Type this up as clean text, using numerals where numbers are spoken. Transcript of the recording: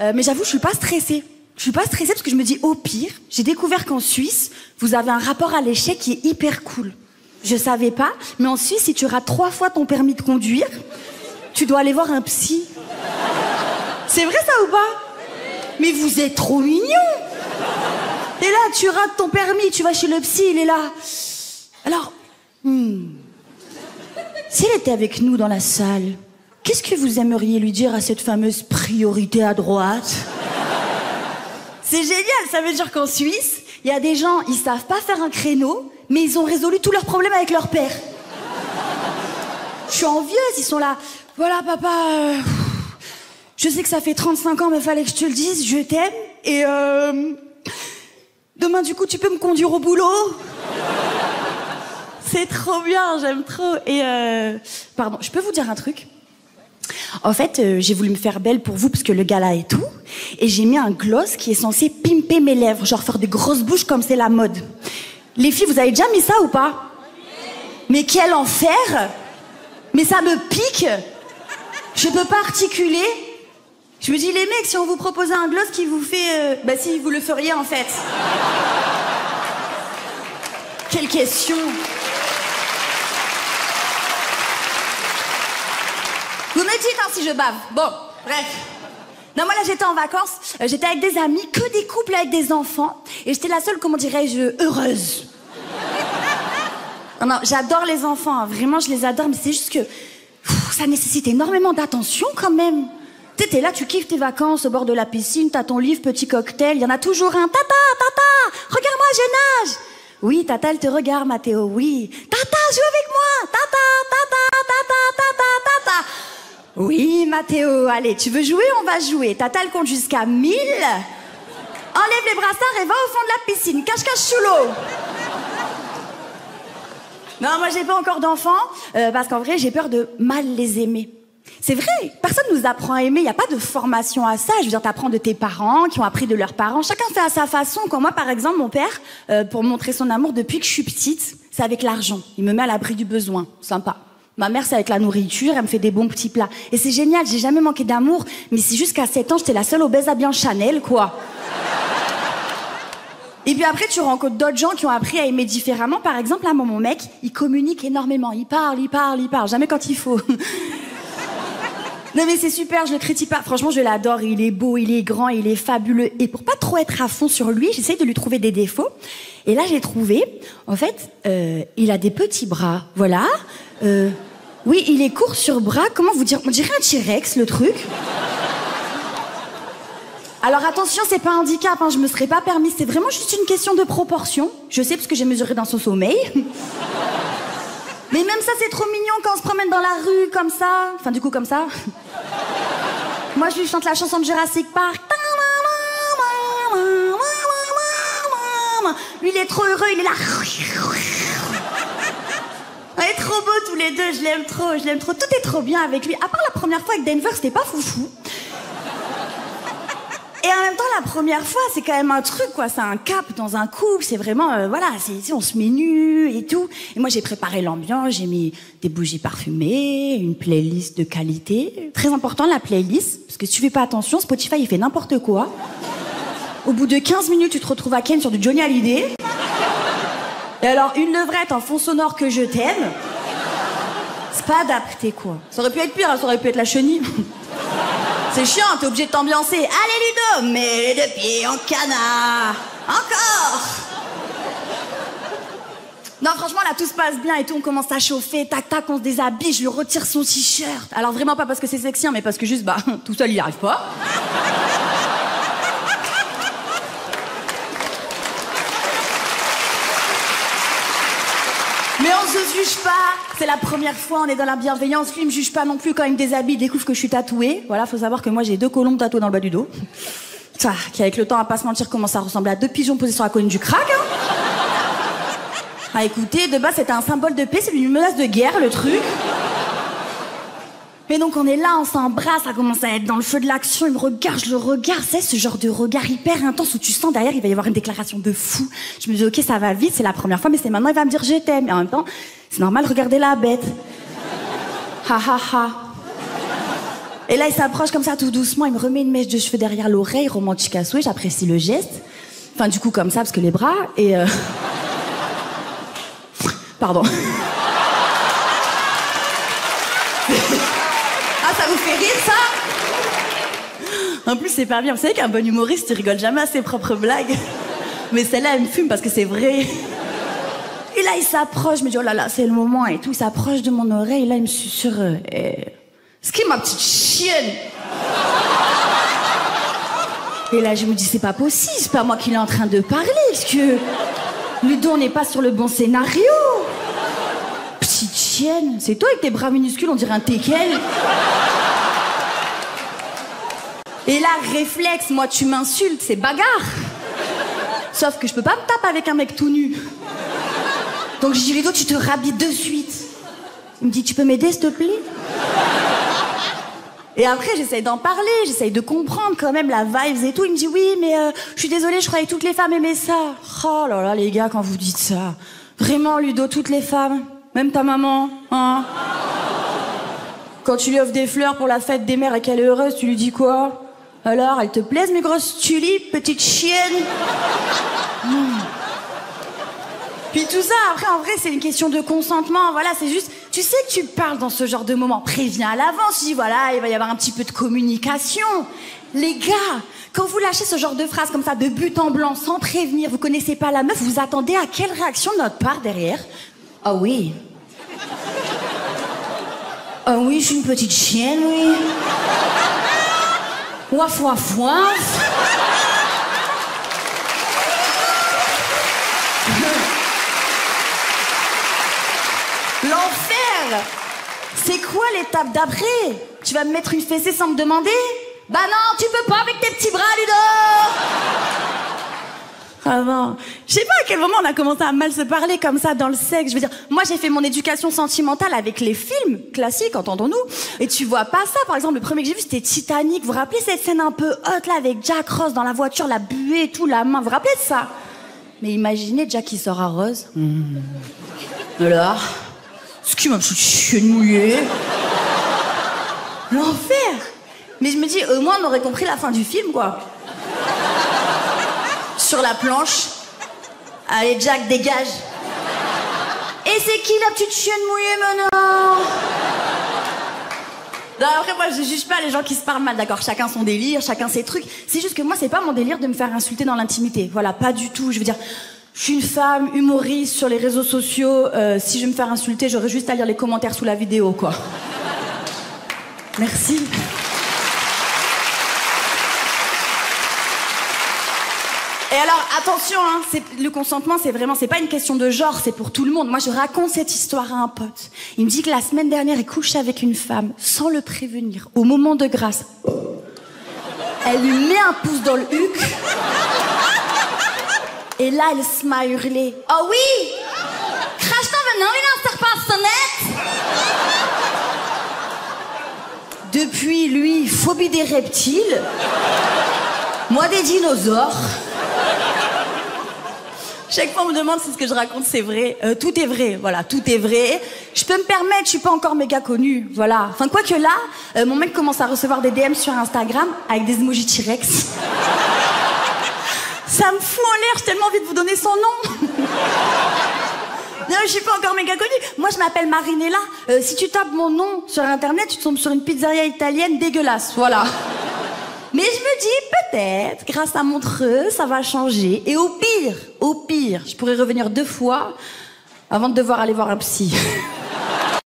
Mais j'avoue, je suis pas stressée. Je suis pas stressée parce que je me dis, au pire, j'ai découvert qu'en Suisse, vous avez un rapport à l'échec qui est hyper cool. Je savais pas, mais en Suisse, si tu rates 3 fois ton permis de conduire, tu dois aller voir un psy. C'est vrai ça ou pas? Mais vous êtes trop mignons. Et là, tu rates ton permis, tu vas chez le psy, il est là. Alors, si elle était avec nous dans la salle, qu'est-ce que vous aimeriez lui dire à cette fameuse priorité à droite? C'est génial, ça veut dire qu'en Suisse, il y a des gens, ils savent pas faire un créneau, mais ils ont résolu tous leurs problèmes avec leur père. Je suis envieuse, ils sont là. Voilà, papa, je sais que ça fait 35 ans, mais fallait que je te le dise, je t'aime. Et demain, du coup, tu peux me conduire au boulot? C'est trop bien, j'aime trop. Et pardon, je peux vous dire un truc? En fait, j'ai voulu me faire belle pour vous parce que le gala et tout. Et j'ai mis un gloss qui est censé pimper mes lèvres, genre faire des grosses bouches comme c'est la mode. Les filles, vous avez déjà mis ça ou pas? Mais quel enfer! Mais ça me pique! Je peux pas articuler. Je me dis, les mecs, si on vous proposait un gloss qui vous fait... bah si, vous le feriez en fait. Quelle question! Vous me dites hein, si je bave. Bon, bref. Non, moi là j'étais en vacances, j'étais avec des amis, que des couples avec des enfants, et j'étais la seule, comment dirais-je, heureuse. Non, j'adore les enfants, hein, vraiment je les adore, mais c'est juste que ça nécessite énormément d'attention quand même. Tu sais, t'es là, tu kiffes tes vacances au bord de la piscine, t'as ton livre, petit cocktail, il y en a toujours un. Tata, regarde-moi, je nage. Oui, Tata, elle te regarde, Mathéo, oui. Tata, joue avec moi. Tata. Oui, Mathéo, allez, tu veux jouer? On va jouer. Tata, elle compte jusqu'à 1000. Enlève les brassards et va au fond de la piscine. Cache-cache sous l'eau. Non, moi, j'ai pas encore d'enfants, parce qu'en vrai, j'ai peur de mal les aimer. C'est vrai, personne nous apprend à aimer, il n'y a pas de formation à ça. Je veux dire, t'apprends de tes parents, qui ont appris de leurs parents. Chacun fait à sa façon. Quand moi, par exemple, mon père, pour montrer son amour depuis que je suis petite, c'est avec l'argent. Il me met à l'abri du besoin. Sympa. Ma mère, c'est avec la nourriture, elle me fait des bons petits plats. Et c'est génial, j'ai jamais manqué d'amour, mais c'est jusqu'à 7 ans, j'étais la seule obèse habillée en Chanel, quoi. Et puis après, tu rencontres d'autres gens qui ont appris à aimer différemment. Par exemple, là, mon mec, il communique énormément. Il parle. Jamais quand il faut. Non mais c'est super, je le critique pas. Franchement, je l'adore. Il est beau, il est grand, il est fabuleux. Et pour pas trop être à fond sur lui, j'essaye de lui trouver des défauts. Et là, j'ai trouvé, en fait, il a des petits bras, voilà. Oui, il est court sur bras. Comment vous dire? On dirait un T-Rex, le truc. Alors attention, c'est pas un handicap, hein, je me serais pas permis. C'est vraiment juste une question de proportion. Je sais parce que j'ai mesuré dans son sommeil. Mais même ça, c'est trop mignon quand on se promène dans la rue comme ça. Enfin, du coup, comme ça. Moi, je lui chante la chanson de Jurassic Park. Lui, il est trop heureux, il est là. On est trop beaux tous les deux, je l'aime trop. Tout est trop bien avec lui. À part la première fois avec Denver, c'était pas foufou. Et en même temps, la première fois, c'est quand même un truc, quoi. C'est un cap dans un couple. C'est vraiment, voilà, on se met nu et tout. Et moi, j'ai préparé l'ambiance. J'ai mis des bougies parfumées, une playlist de qualité. Très important, la playlist. Parce que si tu fais pas attention, Spotify, il fait n'importe quoi. Au bout de 15 minutes, tu te retrouves à Ken sur du Johnny Hallyday. Et alors, une levrette en fond sonore que je t'aime. C'est pas adapté, quoi. Ça aurait pu être pire, hein, ça aurait pu être la chenille. C'est chiant, t'es obligé de t'ambiancer. Allez, Ludo, mets les 2 pieds en canard. Encore. Non, franchement, là, tout se passe bien et tout. On commence à chauffer. Tac, tac, on se déshabille. Je lui retire son t-shirt. Alors, vraiment pas parce que c'est sexy, hein, mais parce que juste, bah, tout seul, il y arrive pas. Mais on se juge pas, c'est la première fois, on est dans la bienveillance. Lui, il me juge pas non plus quand il me déshabille, il découvre que je suis tatouée. Voilà, faut savoir que moi, j'ai 2 colombes tatouées dans le bas du dos. Ça, qui avec le temps, à pas se mentir, commence à ressembler à 2 pigeons posés sur la colline du crack. Hein. Ah, écoutez, de base, c'était un symbole de paix, c'est une menace de guerre, le truc. Mais donc, on est là, on s'embrasse, ça commence à être dans le feu de l'action, il me regarde, je le regarde, c'est ce genre de regard hyper intense où tu sens derrière, il va y avoir une déclaration de fou. Je me dis, ok, ça va vite, c'est la première fois, mais c'est maintenant, il va me dire je t'aime. Et en même temps, c'est normal, regardez la bête. Ha ha ha. Et là, il s'approche comme ça tout doucement, il me remet une mèche de cheveux derrière l'oreille, romantique à souhait, j'apprécie le geste. Enfin, du coup, comme ça, parce que les bras, et Pardon. Ah, ça vous fait rire, ça? En plus, c'est pas bien. Vous savez qu'un bon humoriste, il rigole jamais à ses propres blagues. Mais celle-là, elle me fume parce que c'est vrai. Et là, il s'approche, je me dis, oh là là, c'est le moment et tout. Il s'approche de mon oreille, et là, il me susurre, ce qui est ma petite chienne? Et là, je me dis, c'est pas possible, c'est pas moi qui l'ai en train de parler, parce que Ludo, on n'est pas sur le bon scénario. Petite chienne, c'est toi avec tes bras minuscules, on dirait un teckel. Et là, réflexe, moi, tu m'insultes, c'est bagarre. Sauf que je peux pas me taper avec un mec tout nu. Donc je dis, Ludo, tu te rhabilles de suite. Il me dit, tu peux m'aider, s'il te plaît? Et après, j'essaye d'en parler, j'essaye de comprendre quand même la vibes et tout. Il me dit, oui, mais je suis désolée, je croyais que toutes les femmes aimaient ça. Oh là là, les gars, quand vous dites ça. Vraiment, Ludo, toutes les femmes, même ta maman, hein? Quand tu lui offres des fleurs pour la fête des mères et qu'elle est heureuse, tu lui dis quoi? Alors, elles te plaisent, mes grosses tulipes, petite chienne? Puis tout ça, après, en vrai, c'est une question de consentement. Voilà, c'est juste, tu sais que tu parles dans ce genre de moment. Préviens à l'avance. Tu dis, voilà, il va y avoir un petit peu de communication. Les gars, quand vous lâchez ce genre de phrases comme ça, de but en blanc, sans prévenir, vous connaissez pas la meuf, vous attendez à quelle réaction de notre part derrière? Ah oui. Ah oui, je suis une petite chienne, oui. Ouaf, ouaf, ouaf. L'enfer! C'est quoi l'étape d'après? Tu vas me mettre une fessée sans me demander? Bah non, tu peux pas avec tes petits bras, Ludo! Ah non. Je sais pas à quel moment on a commencé à mal se parler comme ça dans le sexe. Je veux dire, moi j'ai fait mon éducation sentimentale avec les films classiques, entendons-nous. Et tu vois pas ça, par exemple, le premier que j'ai vu c'était Titanic. Vous vous rappelez cette scène un peu hot là avec Jack Ross dans la voiture, la buée et tout, la main. Vous vous rappelez de ça? Mais imaginez Jack qui sort à Rose. Alors, ce qui m'a petite chienne mouillée. L'enfer. Mais je me dis, au moins on aurait compris la fin du film, quoi. Sur la planche. Allez, Jack, dégage. Et c'est qui la petite chienne mouillée maintenant? Non, après, moi, je juge pas les gens qui se parlent mal, d'accord? Chacun son délire, chacun ses trucs. C'est juste que moi, c'est pas mon délire de me faire insulter dans l'intimité. Voilà, pas du tout. Je veux dire, je suis une femme humoriste sur les réseaux sociaux. Si je veux me faire insulter, j'aurais juste à lire les commentaires sous la vidéo, quoi. Merci. Et alors, attention, hein, le consentement, c'est pas une question de genre, c'est pour tout le monde. Moi, je raconte cette histoire à un pote. Il me dit que la semaine dernière, il couche avec une femme, sans le prévenir, au moment de grâce. Elle lui met un pouce dans le huc. Et là, elle se met à hurler. Oh oui! Crache-toi maintenant, il n'en sert pas sonnette! Depuis, lui, phobie des reptiles. Moi, des dinosaures. Chaque fois, on me demande si ce que je raconte, c'est vrai. Tout est vrai, voilà, tout est vrai. Je peux me permettre, je suis pas encore méga connue, voilà. Enfin, quoique là, mon mec commence à recevoir des DM sur Instagram avec des emojis T-Rex. Ça me fout en l'air, j'ai tellement envie de vous donner son nom. Non, je suis pas encore méga connue. Moi, je m'appelle Marinella. Si tu tapes mon nom sur Internet, tu tombes sur une pizzeria italienne dégueulasse, voilà. Mais je me dis, peut-être, grâce à Montreux, ça va changer. Et au pire, je pourrais revenir 2 fois avant de devoir aller voir un psy.